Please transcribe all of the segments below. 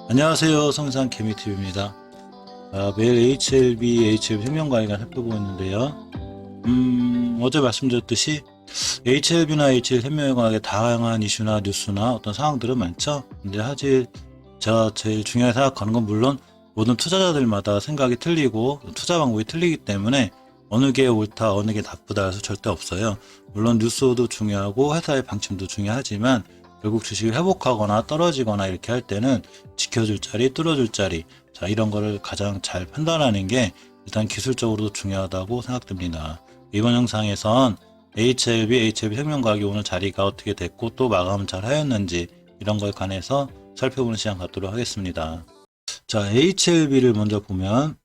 안녕하세요. 성산 개미TV입니다. 매일 HLB 생명 가격을 살펴보고 있는데요. 어제 말씀드렸듯이 HLB나 HL 생명 가격에 다양한 이슈나 뉴스나 어떤 상황들은 많죠. 근데 사실 제가 제일 중요하게 생각하는 건 물론 모든 투자자들마다 생각이 틀리고 투자 방법이 틀리기 때문에 어느 게 옳다, 어느 게 나쁘다 해서 절대 없어요. 물론 뉴스도 중요하고 회사의 방침도 중요하지만 결국 주식을 회복하거나 떨어지거나 이렇게 할 때는 지켜줄 자리, 뚫어줄 자리, 자, 이런 거를 가장 잘 판단하는 게 일단 기술적으로도 중요하다고 생각됩니다. 이번 영상에선 HLB 생명과학이 오늘 자리가 어떻게 됐고 또 마감은 잘 하였는지 이런 거에 관해서 살펴보는 시간 갖도록 하겠습니다. 자, HLB를 먼저 보면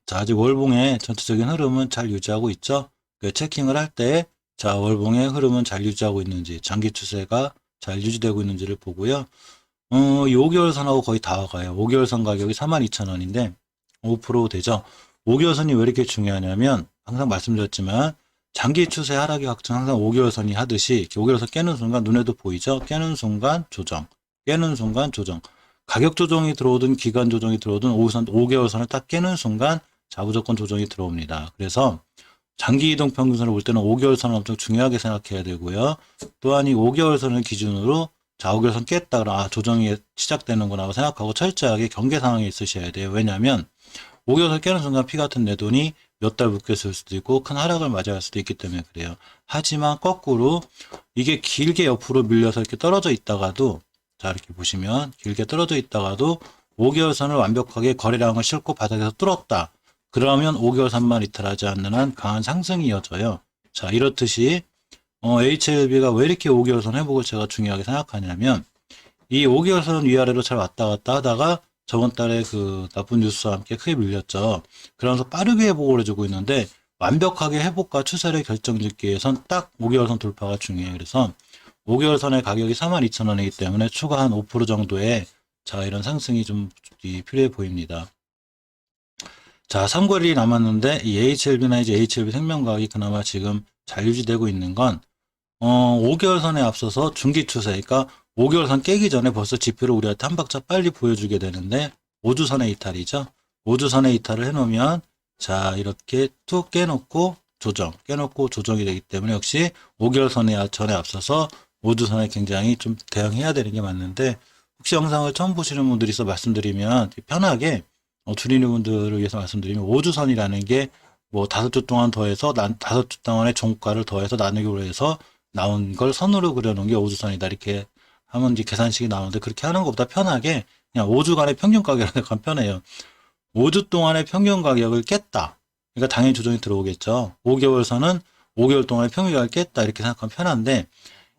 자, 아직 월봉의 전체적인 흐름은 잘 유지하고 있죠. 체킹을 할 때 자, 월봉의 흐름은 잘 유지하고 있는지, 장기 추세가 잘 유지되고 있는지를 보고요. 이 5개월 선하고 거의 다 와가요. 5개월 선 가격이 42,000원인데 5% 되죠. 5개월 선이 왜 이렇게 중요하냐면 항상 말씀드렸지만 장기 추세 하락의 확정 항상 5개월 선이 하듯이 이렇게 5개월 선 깨는 순간 눈에도 보이죠. 깨는 순간 조정, 깨는 순간 조정. 가격 조정이 들어오든 기간 조정이 들어오든 5개월 선을 딱 깨는 순간 자, 무조건 조정이 들어옵니다. 그래서 장기 이동 평균선을 볼 때는 5개월 선을 엄청 중요하게 생각해야 되고요. 또한 이 5개월 선을 기준으로 자, 5개월 선 깼다 그러면 조정이 시작되는구나 생각하고 철저하게 경계 상황에 있으셔야 돼요. 왜냐하면 5개월 선 깨는 순간 피 같은 내 돈이 몇 달 묶였을 수도 있고 큰 하락을 맞이할 수도 있기 때문에 그래요. 하지만 거꾸로 이게 길게 옆으로 밀려서 이렇게 떨어져 있다가도 자, 이렇게 보시면 길게 떨어져 있다가도 5개월 선을 완벽하게 거래량을 싣고 바닥에서 뚫었다. 그러면 5개월 선만 이탈하지 않는 한 강한 상승이 이어져요. 자, 이렇듯이 HLB가 왜 이렇게 5개월 선 회복을 제가 중요하게 생각하냐면 이 5개월 선 위아래로 잘 왔다 갔다 하다가 저번 달에 그 나쁜 뉴스와 함께 크게 밀렸죠. 그러면서 빠르게 회복을 해주고 있는데 완벽하게 회복과 추세를 결정짓기 위해선 딱 5개월 선 돌파가 중요해요. 그래서 5개월 선의 가격이 42,000원이기 때문에 추가 한 5% 정도의 자, 이런 상승이 좀 필요해 보입니다. 자, 3개월이 남았는데 이 HLB나 이제 HLB 생명과학이 그나마 지금 잘 유지되고 있는 건 5개월 선에 앞서서 중기 추세, 그러니까 5개월 선 깨기 전에 벌써 지표를 우리한테 한 박자 빨리 보여주게 되는데 5주선의 이탈이죠. 5주선의 이탈을 해놓으면 자, 이렇게 툭 깨놓고 조정, 깨놓고 조정이 되기 때문에 역시 5개월 전에 앞서서 5주선에 굉장히 좀 대응해야 되는 게 맞는데 혹시 영상을 처음 보시는 분들이 있어 말씀드리면 편하게 줄이는 분들을 위해서 말씀드리면 5주선이라는 게 뭐 5주 동안 더해서 5주 동안의 종가를 더해서 나누기로 해서 나온 걸 선으로 그려놓은 게 5주선이다 이렇게 하면 이제 계산식이 나오는데 그렇게 하는 것보다 편하게 그냥 5주간의 평균 가격을 생각하면 편해요. 5주 동안의 평균 가격을 깼다. 그러니까 당연히 조정이 들어오겠죠. 5개월 선은 5개월 동안의 평균 가격을 깼다 이렇게 생각하면 편한데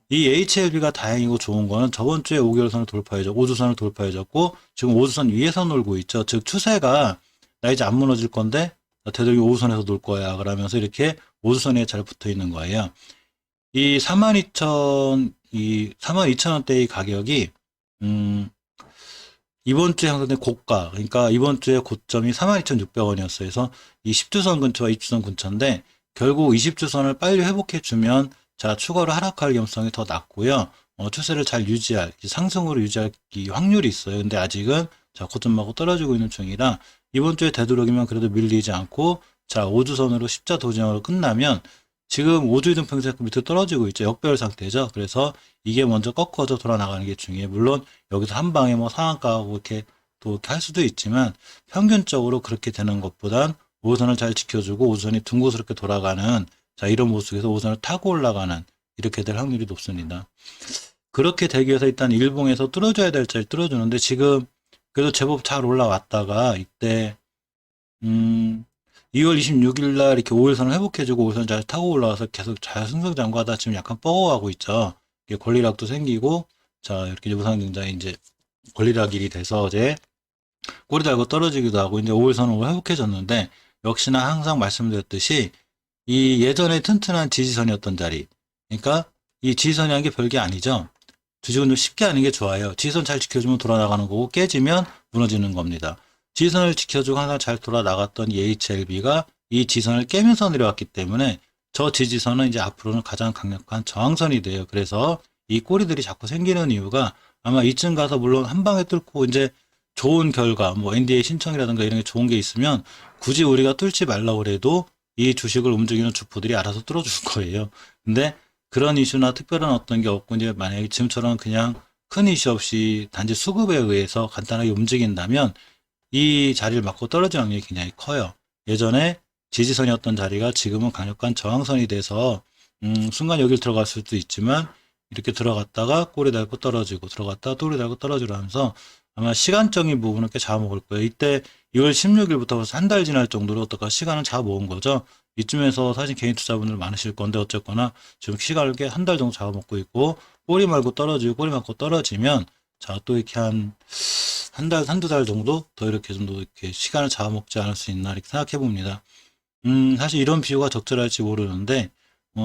이 HLB가 다행이고 좋은 거는 저번 주에 5개월 선을 돌파해줬고 5주선을 돌파해줬고 지금 5주선 위에서 놀고 있죠. 즉 추세가 나 이제 안 무너질 건데 되도록 5주선에서 놀 거야 그러면서 이렇게 5주선에 잘 붙어 있는 거예요. 이 42,000원대의 가격이 이번 주에 형성된 고가, 그러니까 이번 주에 고점이 42,600원이었어요. 그래서 이 10주선 근처와 20주선 근처인데 결국 20주선을 빨리 회복해주면 자, 추가로 하락할 위험성이 더 낮고요. 추세를 잘 유지할, 상승으로 유지할 확률이 있어요. 근데 아직은 자, 고점하고 떨어지고 있는 중이라 이번 주에 되도록이면 그래도 밀리지 않고 자, 5주선으로 십자 도전으로 끝나면 지금 5주 이동평균선 밑으로 떨어지고 있죠. 역배열 상태죠. 그래서 이게 먼저 꺾어져 돌아 나가는 게 중요해요. 물론 여기서 한 방에 뭐 상한가하고 이렇게 또 이렇게 할 수도 있지만 평균적으로 그렇게 되는 것보단 5선을 잘 지켜주고 5선이 둥그스럽게 돌아가는 자, 이런 모습에서 5선을 타고 올라가는 이렇게 될 확률이 높습니다. 그렇게 되기 위해서 일단 일봉에서 뚫어줘야 될 자리 뚫어주는데 지금 그래도 제법 잘 올라왔다가 이때 2월 26일 날 이렇게 5일선을 회복해주고 5일선 잘 타고 올라와서 계속 잘 승승장구하다 지금 약간 뻐어하고 있죠. 이게 권리락도 생기고 자, 이렇게 우상증자에 이제 권리락일이 돼서 어제 꼬리 달고 떨어지기도 하고 이제 5일선을 회복해줬는데 역시나 항상 말씀드렸듯이 이 예전에 튼튼한 지지선이었던 자리, 그러니까 이 지지선이라는 게 별게 아니죠. 주식은 좀 쉽게 하는 게 좋아요. 지지선 잘 지켜주면 돌아나가는 거고 깨지면 무너지는 겁니다. 지지선을 지켜주고 항상 잘 돌아나갔던 이 HLB가 이 지지선을 깨면서 내려왔기 때문에 저 지지선은 이제 앞으로는 가장 강력한 저항선이 돼요. 그래서 이 꼬리들이 자꾸 생기는 이유가 아마 이쯤 가서 물론 한 방에 뚫고 이제 좋은 결과, 뭐 NDA 신청이라든가 이런 게 좋은 게 있으면 굳이 우리가 뚫지 말라고 그래도 이 주식을 움직이는 주포들이 알아서 뚫어줄 거예요. 근데 그런 이슈나 특별한 어떤 게 없고 이제 만약에 지금처럼 그냥 큰 이슈 없이 단지 수급에 의해서 간단하게 움직인다면 이 자리를 맞고 떨어질 확률이 굉장히 커요. 예전에 지지선이었던 자리가 지금은 강력한 저항선이 돼서 순간 여길 들어갈 수도 있지만 이렇게 들어갔다가 꼬리 달고 떨어지고 들어갔다가 꼬리 달고 떨어지고 하면서 아마 시간적인 부분은 꽤 잡아먹을 거예요. 이때 2월 16일부터 벌써 한 달 지날 정도로 어떨까 시간을 잡아먹은 거죠. 이쯤에서 사실 개인 투자분들 많으실 건데 어쨌거나 지금 시간을 꽤 한 달 정도 잡아먹고 있고 꼬리 말고 떨어지고 꼬리 맞고 떨어지면 자 또 이렇게 한 달, 한두 달 정도 더 이렇게 좀 더 이렇게 시간을 잡아먹지 않을 수 있나 이렇게 생각해 봅니다. 사실 이런 비유가 적절할지 모르는데,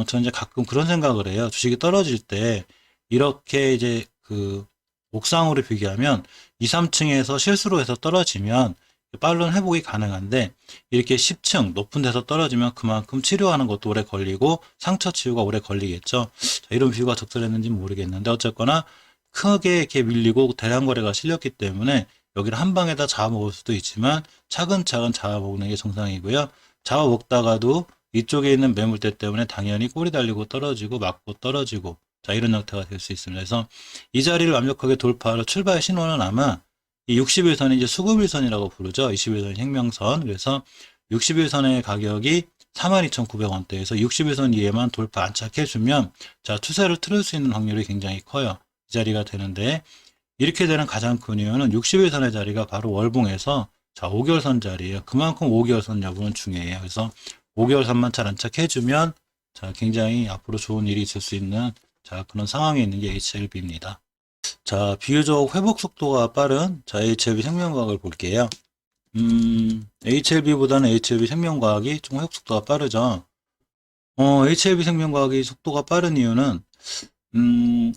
저는 이제 가끔 그런 생각을 해요. 주식이 떨어질 때, 이렇게 이제 그, 옥상으로 비교하면 2, 3층에서 실수로 해서 떨어지면 빠른 회복이 가능한데, 이렇게 10층 높은 데서 떨어지면 그만큼 치료하는 것도 오래 걸리고, 상처 치유가 오래 걸리겠죠. 자, 이런 비유가 적절했는지 모르겠는데, 어쨌거나, 크게 이렇게 밀리고 대량 거래가 실렸기 때문에 여기를 한 방에다 잡아먹을 수도 있지만 차근차근 잡아먹는 게 정상이고요. 잡아먹다가도 이쪽에 있는 매물대 때문에 당연히 꼬리 달리고 떨어지고 맞고 떨어지고 자 이런 형태가 될 수 있습니다. 그래서 이 자리를 완벽하게 돌파하러 출발 신호는 아마 이 60일선이 이제 수급일선이라고 부르죠. 21선 혁명선. 그래서 60일선의 가격이 42,900원대에서 60일선 이에만 돌파 안착해주면 자 추세를 틀을 수 있는 확률이 굉장히 커요. 이 자리가 되는데 이렇게 되는 가장 큰 이유는 60일선의 자리가 바로 월봉에서 자 5개월선 자리예요. 그만큼 5개월선 여부는 중요해요. 그래서 5개월선만 잘 안착해주면 자 굉장히 앞으로 좋은 일이 있을 수 있는 자 그런 상황에 있는 게 HLB입니다. 자 비교적 회복 속도가 빠른 자 HLB 생명과학을 볼게요. HLB보다는 HLB 생명과학이 좀 회복 속도가 빠르죠. HLB 생명과학이 속도가 빠른 이유는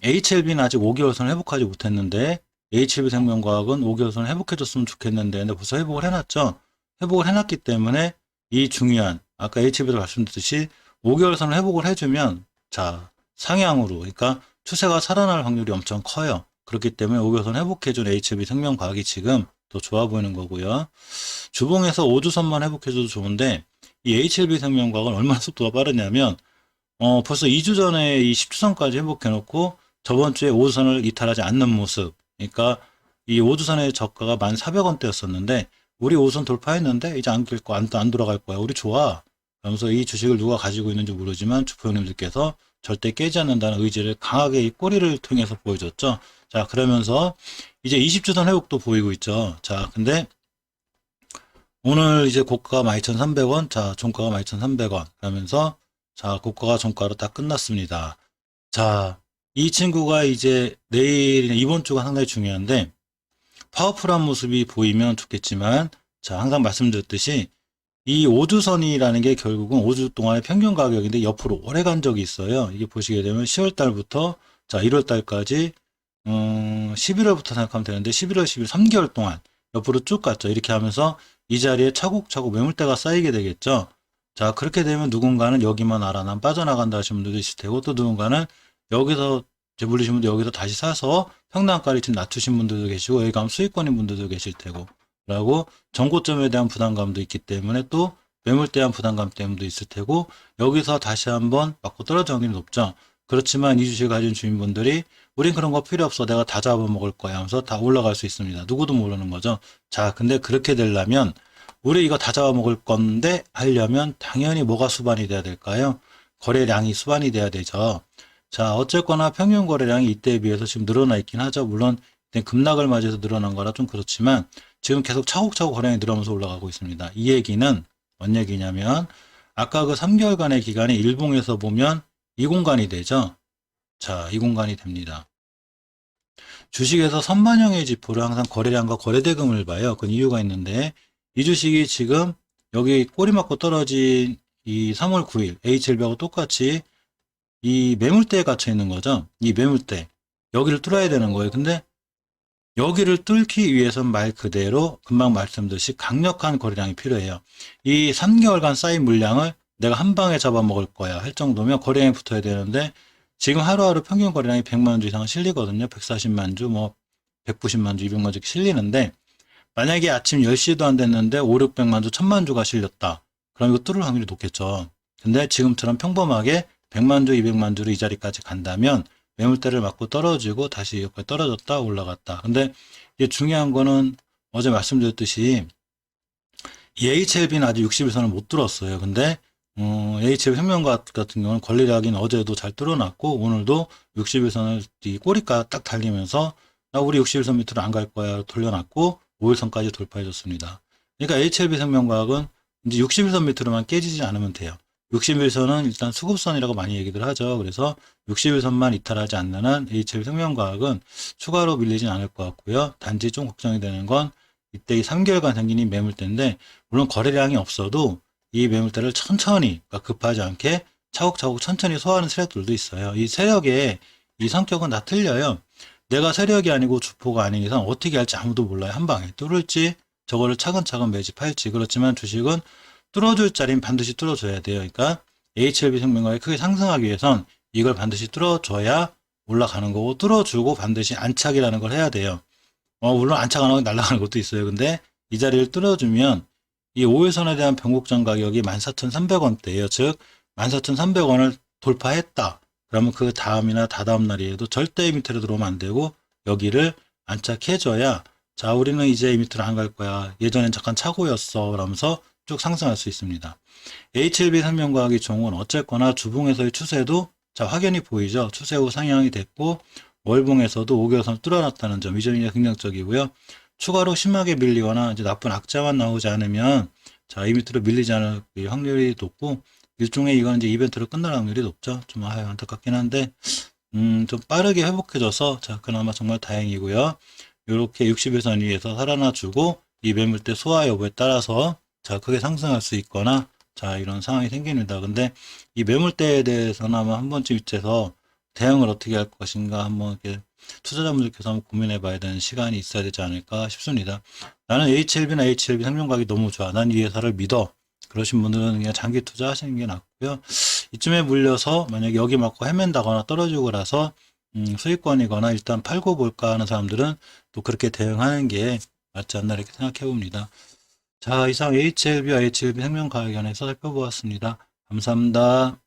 HLB는 아직 5개월선을 회복하지 못했는데 HLB 생명과학은 5개월선을 회복해줬으면 좋겠는데 근데 벌써 회복을 해놨죠. 회복을 해놨기 때문에 이 중요한 아까 HLB도 말씀드렸듯이 5개월선을 회복을 해주면 자 상향으로 그러니까 추세가 살아날 확률이 엄청 커요. 그렇기 때문에 5개월선 회복해준 HLB 생명과학이 지금 더 좋아 보이는 거고요. 주봉에서 5주선만 회복해줘도 좋은데 이 HLB 생명과학은 얼마나 속도가 빠르냐면 벌써 2주 전에 이 10주선까지 회복해놓고 저번 주에 5주선을 이탈하지 않는 모습. 그러니까 이 5주선의 저가가 1,400원대였었는데 우리 5주선 돌파했는데 이제 안 돌아갈 거야. 우리 좋아. 그러면서 이 주식을 누가 가지고 있는지 모르지만 주포형님들께서 절대 깨지 않는다는 의지를 강하게 이 꼬리를 통해서 보여줬죠. 자, 그러면서 이제 20주선 회복도 보이고 있죠. 자, 근데 오늘 이제 고가가 12,300원, 자, 종가가 12,300원. 그러면서 자, 고가가 종가로 딱 끝났습니다. 자, 이 친구가 이제 내일이나 이번 주가 상당히 중요한데 파워풀한 모습이 보이면 좋겠지만 자, 항상 말씀드렸듯이 이 5주선이라는 게 결국은 5주 동안의 평균 가격인데 옆으로 오래 간 적이 있어요. 이게 보시게 되면 10월 달부터 자, 1월 달까지 11월부터 생각하면 되는데 11월, 12월 3개월 동안 옆으로 쭉 갔죠. 이렇게 하면서 이 자리에 차곡차곡 매물대가 쌓이게 되겠죠. 자, 그렇게 되면 누군가는 여기만 알아. 난 빠져나간다 하시는 분들도 있을 테고, 또 누군가는 여기서, 이제 물리신 분들 여기서 다시 사서 평단가를 좀 낮추신 분들도 계시고, 여기 가면 수익권인 분들도 계실 테고, 라고 전고점에 대한 부담감도 있기 때문에 또 매물대에 대한 부담감 때문도 있을 테고, 여기서 다시 한번 맞고 떨어질 확률이 높죠. 그렇지만 이 주식을 가진 주인분들이, 우린 그런 거 필요 없어. 내가 다 잡아먹을 거야 하면서 다 올라갈 수 있습니다. 누구도 모르는 거죠. 자, 근데 그렇게 되려면, 우리 이거 다 잡아먹을 건데 하려면 당연히 뭐가 수반이 돼야 될까요? 거래량이 수반이 돼야 되죠. 자, 어쨌거나 평균 거래량이 이때에 비해서 지금 늘어나 있긴 하죠. 물론 급락을 맞이해서 늘어난 거라 좀 그렇지만 지금 계속 차곡차곡 거래량이 늘어나면서 올라가고 있습니다. 이 얘기는 뭔 얘기냐면 아까 그 3개월간의 기간이 일봉에서 보면 이 공간이 되죠. 자, 이 공간이 됩니다. 주식에서 선반영의 지표를 항상 거래량과 거래대금을 봐요. 그건 이유가 있는데 이 주식이 지금 여기 꼬리 맞고 떨어진 이 3월 9일 HLB하고 똑같이 이 매물대에 갇혀 있는 거죠. 이 매물대. 여기를 뚫어야 되는 거예요. 근데 여기를 뚫기 위해서는 말 그대로 금방 말씀드렸듯이 강력한 거래량이 필요해요. 이 3개월간 쌓인 물량을 내가 한 방에 잡아먹을 거야 할 정도면 거래량이 붙어야 되는데 지금 하루하루 평균 거래량이 100만 주 이상 실리거든요. 140만 주, 뭐 190만 주, 200만 주 실리는데 만약에 아침 10시도 안 됐는데 5, 600만 주, 1000만 주가 실렸다. 그럼 이거 뚫을 확률이 높겠죠. 근데 지금처럼 평범하게 100만 주, 200만 주로 이 자리까지 간다면 매물대를 맞고 떨어지고 다시 여기까지 떨어졌다 올라갔다. 근데 이게 중요한 거는 어제 말씀드렸듯이 이 HLB는 아직 60일선을 못 뚫었어요. 근데 HLB 생명과학 같은 경우는 권리락인 어제도 잘 뚫어놨고 오늘도 60일선을 이 꼬리가 딱 달리면서 나 우리 60일선 밑으로 안 갈 거야 돌려놨고 5일선까지 돌파해줬습니다. 그러니까 HLB 생명과학은 이제 60일선 밑으로만 깨지지 않으면 돼요. 60일선은 일단 수급선이라고 많이 얘기들 하죠. 그래서 60일선만 이탈하지 않는 한 HLB 생명과학은 추가로 밀리진 않을 것 같고요. 단지 좀 걱정이 되는 건 이때 이 3개월간 생긴 이 매물대인데 물론 거래량이 없어도 이 매물대를 천천히 그러니까 급하지 않게 차곡차곡 천천히 소화하는 세력들도 있어요. 이 세력의 이 성격은 다 틀려요. 내가 세력이 아니고 주포가 아닌 이상 어떻게 할지 아무도 몰라요. 한 방에 뚫을지 저거를 차근차근 매집할지. 그렇지만 주식은 뚫어줄 자리는 반드시 뚫어줘야 돼요. 그러니까 HLB 생명과학이 크게 상승하기 위해선 이걸 반드시 뚫어줘야 올라가는 거고 뚫어주고 반드시 안착이라는 걸 해야 돼요. 물론 안착 안 하고 날아가는 것도 있어요. 근데 이 자리를 뚫어주면 이 5일선에 대한 변곡점 가격이 14,300원대예요. 즉 14,300원을 돌파했다. 그러면 그 다음이나 다다음 날이에도 절대 밑으로 들어오면 안 되고 여기를 안착해줘야 자 우리는 이제 이 밑으로 안 갈 거야. 예전엔 잠깐 차고였어. 라면서 쭉 상승할 수 있습니다. HLB 생명과학이 좋은 건 어쨌거나 주봉에서의 추세도 자 확연히 보이죠. 추세 후 상향이 됐고 월봉에서도 5개월선 뚫어놨다는 점 이 점이 긍정적이고요. 추가로 심하게 밀리거나 이제 나쁜 악재만 나오지 않으면 자 이 밑으로 밀리지 않을 확률이 높고 일종의 이건 이제 이벤트로 끝날 확률이 높죠. 좀 안타깝긴 한데 좀 빠르게 회복해져서 자 그나마 정말 다행이고요. 이렇게 60일선 위에서 살아나주고 이 매물대 소화 여부에 따라서 자 크게 상승할 수 있거나 자 이런 상황이 생깁니다. 근데 이 매물대에 대해서는 아마 한 번쯤 이때서 대응을 어떻게 할 것인가 한번 이렇게 투자자분들께서 한번 고민해 봐야 되는 시간이 있어야 되지 않을까 싶습니다. 나는 HLB나 HLB 생명과학이 너무 좋아. 난 이 회사를 믿어. 그러신 분들은 그냥 장기 투자하시는 게 낫고요. 이쯤에 물려서 만약에 여기 맞고 헤맨다거나 떨어지고 나서 수익권이거나 일단 팔고 볼까 하는 사람들은 또 그렇게 대응하는 게 맞지 않나 이렇게 생각해 봅니다. 자, 이상 HLB와 HLB 생명과학에 관해서 살펴보았습니다. 감사합니다.